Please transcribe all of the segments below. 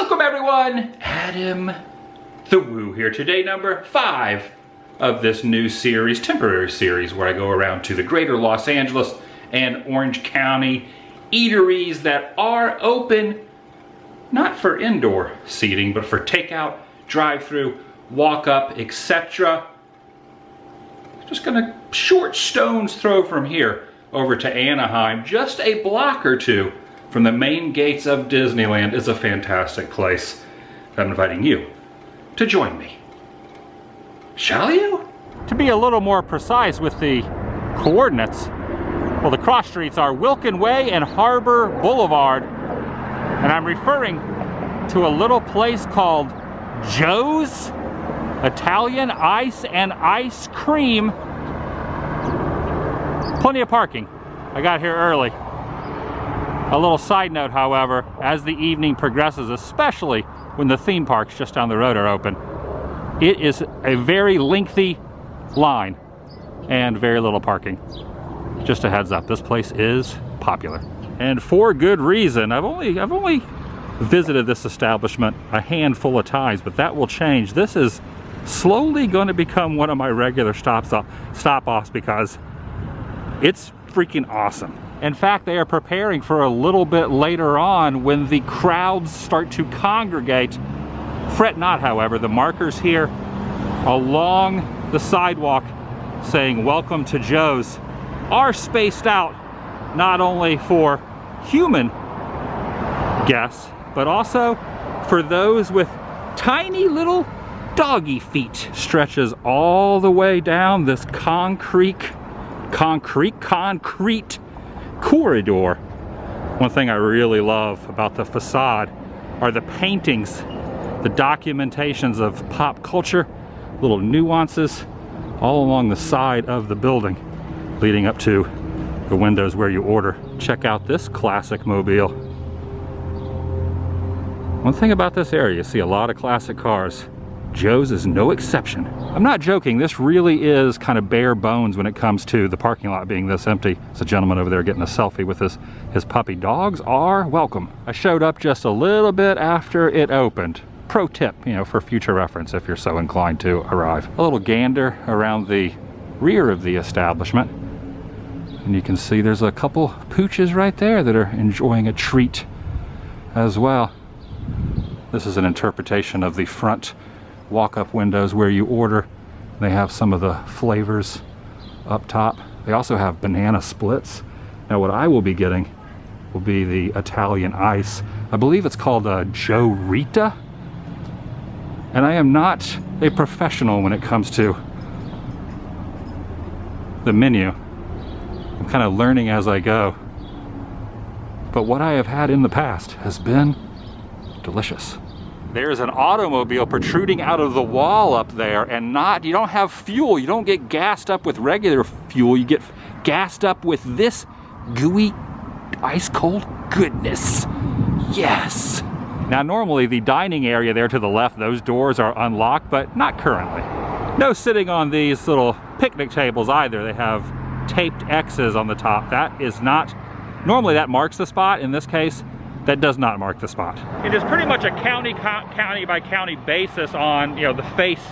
Welcome everyone, Adam the Woo here. Today number 5 of this new series, temporary series, where I go around to the greater Los Angeles and Orange County eateries that are open, not for indoor seating, but for takeout, drive-through, walk-up, etc. Just gonna short stone's throw from here over to Anaheim, just a block or two from the main gates of Disneyland. Is a fantastic place. I'm inviting you to join me. Shall you? To be a little more precise with the coordinates, well, the cross streets are Wilkin Way and Harbor Boulevard, and I'm referring to a little place called Joe's Italian Ice and Ice Cream. Plenty of parking. I got here early. A little side note, however, as the evening progresses, especially when the theme parks just down the road are open, it is a very lengthy line and very little parking. Just a heads up, this place is popular. And for good reason. I've only visited this establishment a handful of times, but that will change. This is slowly going to become one of my regular stop-offs because it's freaking awesome. In fact, they are preparing for a little bit later on when the crowds start to congregate. Fret not, however, the markers here along the sidewalk saying "Welcome to Joe's" are spaced out not only for human guests, but also for those with tiny little doggy feet. Stretches all the way down this concrete corridor. One thing I really love about the facade are the paintings, the documentations of pop culture, little nuances all along the side of the building, leading up to the windows where you order. Check out this classic mobile. One thing about this area, you see a lot of classic cars. Joe's is no exception. I'm not joking, this really is kind of bare bones when it comes to the parking lot being this empty. There's a gentleman over there getting a selfie with his puppy. Dogs are welcome. I showed up just a little bit after it opened. Pro tip, for future reference if you're so inclined to arrive. A little gander around the rear of the establishment. And you can see there's a couple pooches right there that are enjoying a treat as well. This is an interpretation of the front walk-up windows where you order. They have some of the flavors up top. They also have banana splits. Now what I will be getting will be the Italian ice. I believe it's called a Joe Rita. And I am not a professional when it comes to the menu. I'm kind of learning as I go. But what I have had in the past has been delicious. There's an automobile protruding out of the wall up there, and you don't have fuel. You don't get gassed up with regular fuel. You get gassed up with this gooey, ice-cold goodness. Yes. Now normally the dining area there to the left, those doors are unlocked, but not currently. No sitting on these little picnic tables either. They have taped X's on the top. That is not, normally that marks the spot. In this case, that does not mark the spot. It is pretty much a county by county basis on the face.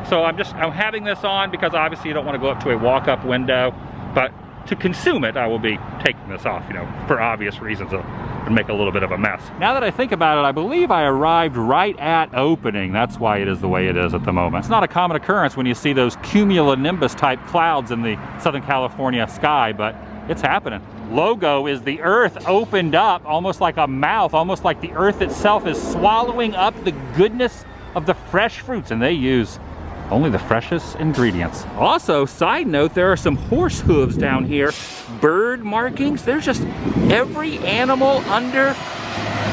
So I'm having this on because obviously you don't want to go up to a walk-up window, but to consume it I will be taking this off, for obvious reasons. It'll make a little bit of a mess. Now that I think about it, I believe I arrived right at opening. That's why it is the way it is at the moment. It's not a common occurrence when you see those cumulonimbus type clouds in the Southern California sky, but it's happening. Logo is the earth opened up, almost like a mouth, almost like the earth itself is swallowing up the goodness of the fresh fruits, and they use only the freshest ingredients. Also, side note, there are some horse hooves down here, bird markings. There's just every animal under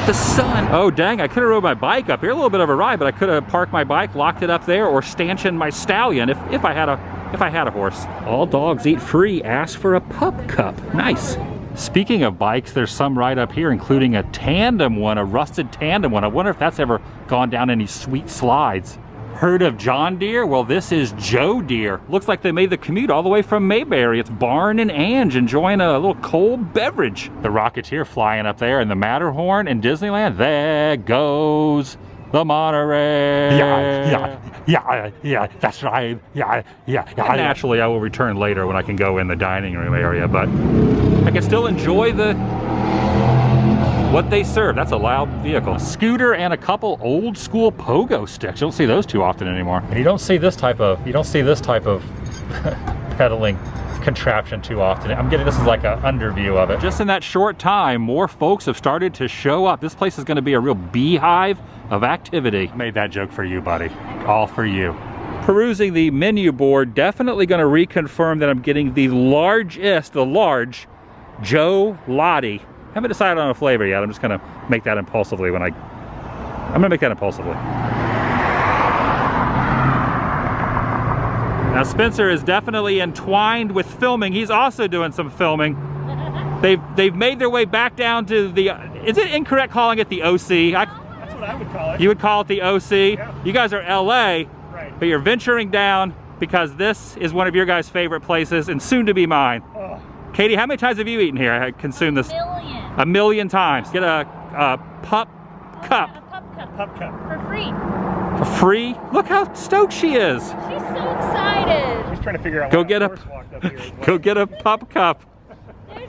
the sun. Oh dang, I could have rode my bike up here. A little bit of a ride, but I could have parked my bike, locked it up there, or stanchioned my stallion if I had a horse. All dogs eat free. Ask for a pup cup. Nice. Speaking of bikes, there's some right up here, including a tandem one, a rusted tandem one. I wonder if that's ever gone down any sweet slides. Heard of John Deere? Well, this is Joe Deere. Looks like they made the commute all the way from Mayberry. It's Barn and Ange enjoying a little cold beverage. The Rocketeer flying up there, and the Matterhorn in Disneyland. There goes the monorail. Yeah, that's right. Yeah. Naturally, I will return later when I can go in the dining room area, but I can still enjoy what they serve. That's a loud vehicle. A scooter and a couple old school pogo sticks. You don't see those too often anymore. And you don't see this type of pedaling contraption too often. I'm getting this is like an underview of it. Just in that short time, more folks have started to show up. This place is going to be a real beehive of activity. I made that joke for you, buddy. All for you. Perusing the menu board, definitely going to reconfirm that I'm getting the large Joe Lottie. Haven't decided on a flavor yet. I'm just gonna make that impulsively I'm gonna make that impulsively. Now Spencer is definitely entwined with filming. He's also doing some filming. They've made their way back down to the, is it incorrect calling it the OC? That's what I would call it. You would call it the OC? Yeah. You guys are LA, right, but you're venturing down because this is one of your guys' favorite places and soon to be mine. Oh. Katie, how many times have you eaten here? I consumed this. A million times. Get a pup cup. A pup cup. Pup cup. For free. For free? Look how stoked she is. She's so excited. He's trying to figure out Go why get a a horse walked up here as well. Go get a pup cup.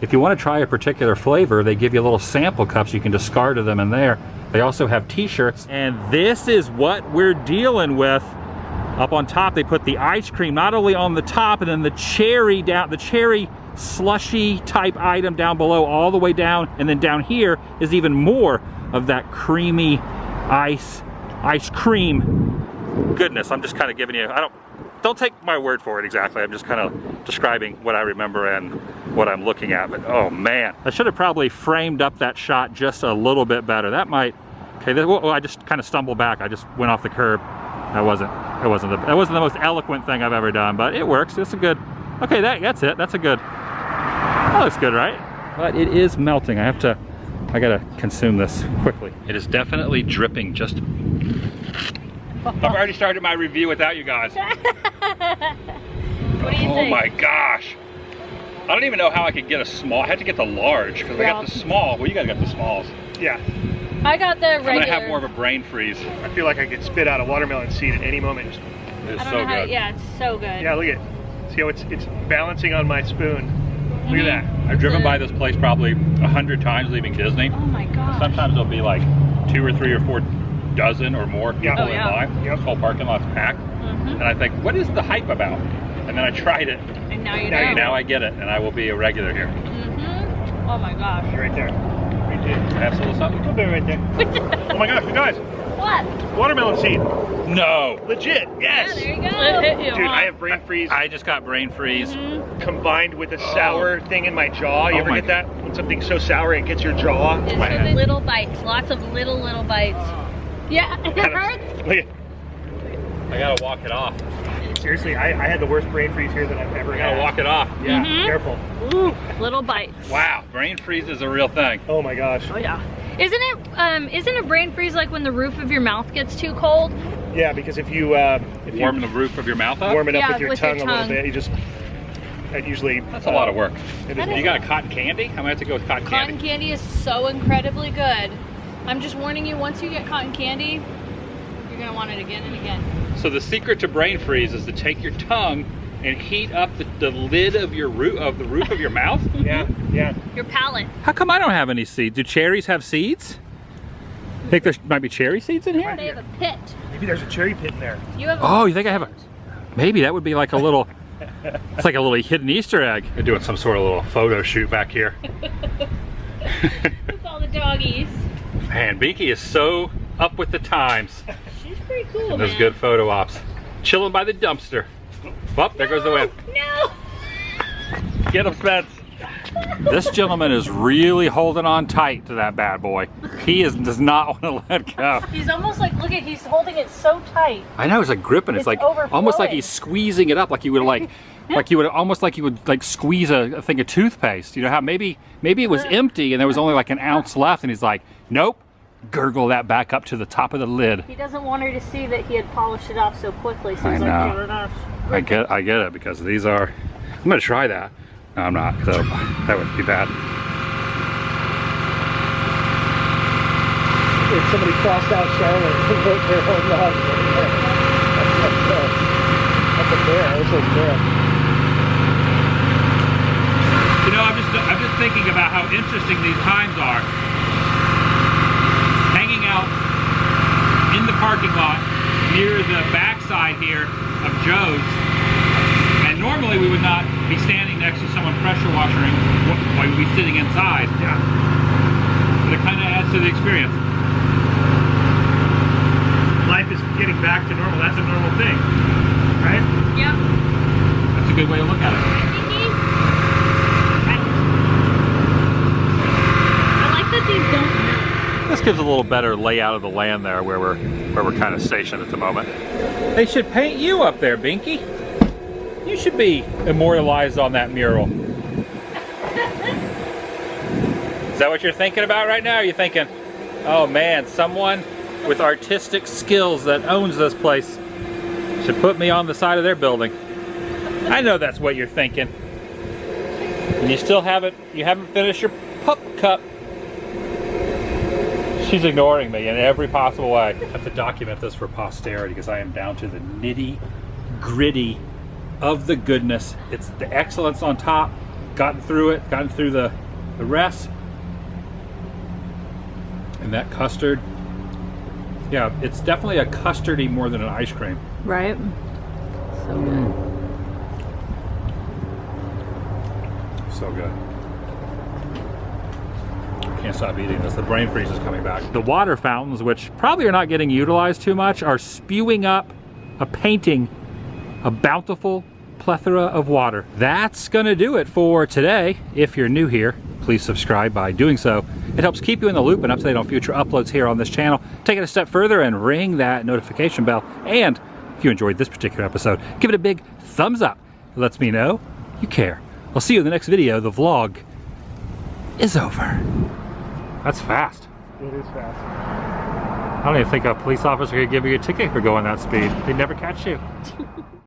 If you want to try a particular flavor, they give you little sample cups. You can discard of them in there. They also have t-shirts. And this is what we're dealing with. Up on top, they put the ice cream not only on the top and then the cherry slushy type item down below, all the way down, and then down here is even more of that creamy ice cream goodness. I'm just kind of giving you, don't take my word for it exactly. I'm just kind of describing what I remember and what I'm looking at. But oh man, I should have probably framed up that shot just a little bit better. That might, okay, I just kind of stumbled back. I just went off the curb. That wasn't the most eloquent thing I've ever done, but it works. It's a good, okay, that's it. That's a good, that looks good, right? But it is melting. I gotta consume this quickly. It is definitely dripping just. I've already started my review without you guys. What do you think? Oh my gosh. I don't even know how I could get a small. I had to get the large because I got the small. Well, you guys got the smalls. Yeah. I got the regular. I'm gonna have more of a brain freeze. I feel like I could spit out a watermelon seed at any moment. It's so good. Yeah, it's so good. Yeah, look at it. See how it's balancing on my spoon. Look at that. I've driven by this place probably 100 times leaving Disney. Oh my god. Sometimes there'll be like 2 or 3 or 4 dozen or more people in line. Yep. This whole parking lot's packed. And I think, what is the hype about? And then I tried it. And now you know. Now I get it, and I will be a regular here. Oh my gosh. Right there. Right there. Have a little something? A little bit right there. Oh my gosh, you guys. What? Watermelon seed. No. Legit, yes. Yeah, there you go. Dude, I have brain freeze. I just got brain freeze. Combined with a sour thing in my jaw. You ever get that? When something's so sour it gets your jaw. It's the little bites. Lots of little bites. Yeah, it hurts. Look at, I gotta walk it off. seriously, I had the worst brain freeze here that I've ever I had. gotta walk it off. Yeah, careful. Ooh, little bites. Wow, brain freeze is a real thing. Oh my gosh. Oh yeah. Isn't a brain freeze like when the roof of your mouth gets too cold? Yeah, because if you warm the roof of your mouth up? warm it up Yeah, with your tongue a little bit, you just that usually That's a lot of work. It is You got a cotton candy? I'm gonna have to go with cotton candy. Cotton candy is so incredibly good. I'm just warning you, once you get cotton candy, you're gonna want it again and again. So the secret to brain freeze is to take your tongue and heat up the lid of your roof of your mouth. Yeah, yeah. Your palate. How come I don't have any seeds? Do cherries have seeds? I think there might be cherry seeds in here. They have a pit. Maybe there's a cherry pit in there. You have. Oh, you think I have a? Maybe that would be like a little. It's like a little hidden Easter egg. They're doing some sort of little photo shoot back here. With all the doggies. Man, Beaky is so up with the times. She's pretty cool, And those man. good photo ops. Chilling by the dumpster. Well, there goes the wind. No. Get him, Spence. This gentleman is really holding on tight to that bad boy. He does not want to let go. He's almost like, look at, he's holding it so tight. I know, it's like gripping. It's like almost like he's squeezing it up, like you would like you would squeeze a thing of toothpaste. You know how maybe it was empty and there was only like an ounce left, and he's like, nope, gurgle that back up to the top of the lid. He doesn't want her to see that he had polished it off so quickly, so I he's know. like, "Here it is." I get it, because these are, I'm gonna try that. No, I'm not, so that would be bad. If somebody crossed out Charlotte and wrote their own love. That's a bear. That's a bear. You know, I'm just thinking about how interesting these times are. Hanging out in the parking lot near the backside here of Joe's, and normally we would not be standing next to someone pressure washing, we would be sitting inside. Yeah. But it kind of adds to the experience. Life is getting back to normal. That's a normal thing, right? Yep. That's a good way to look at it. I like that these don't melt. This gives a little better layout of the land there where we're kind of stationed at the moment. They should paint you up there, Binky. You should be immortalized on that mural. Is that what you're thinking about right now? Or are you thinking, oh man, someone with artistic skills that owns this place should put me on the side of their building? I know that's what you're thinking. And you still haven't finished your pup cup. She's ignoring me in every possible way. I have to document this for posterity because I am down to the nitty gritty of the goodness. It's the excellence on top, gotten through the rest. And that custard, yeah, it's definitely a custardy more than an ice cream. Right? So good. So good. Can't stop eating this. The brain freeze is coming back. The water fountains, which probably are not getting utilized too much, are spewing up a bountiful plethora of water. That's gonna do it for today. If you're new here, please subscribe by doing so. It helps keep you in the loop and up to date on future uploads here on this channel. Take it a step further and ring that notification bell. And if you enjoyed this particular episode, give it a big thumbs up. It lets me know you care. I'll see you in the next video. The vlog is over. That's fast. It is fast. I don't even think a police officer could give you a ticket for going that speed. They'd never catch you.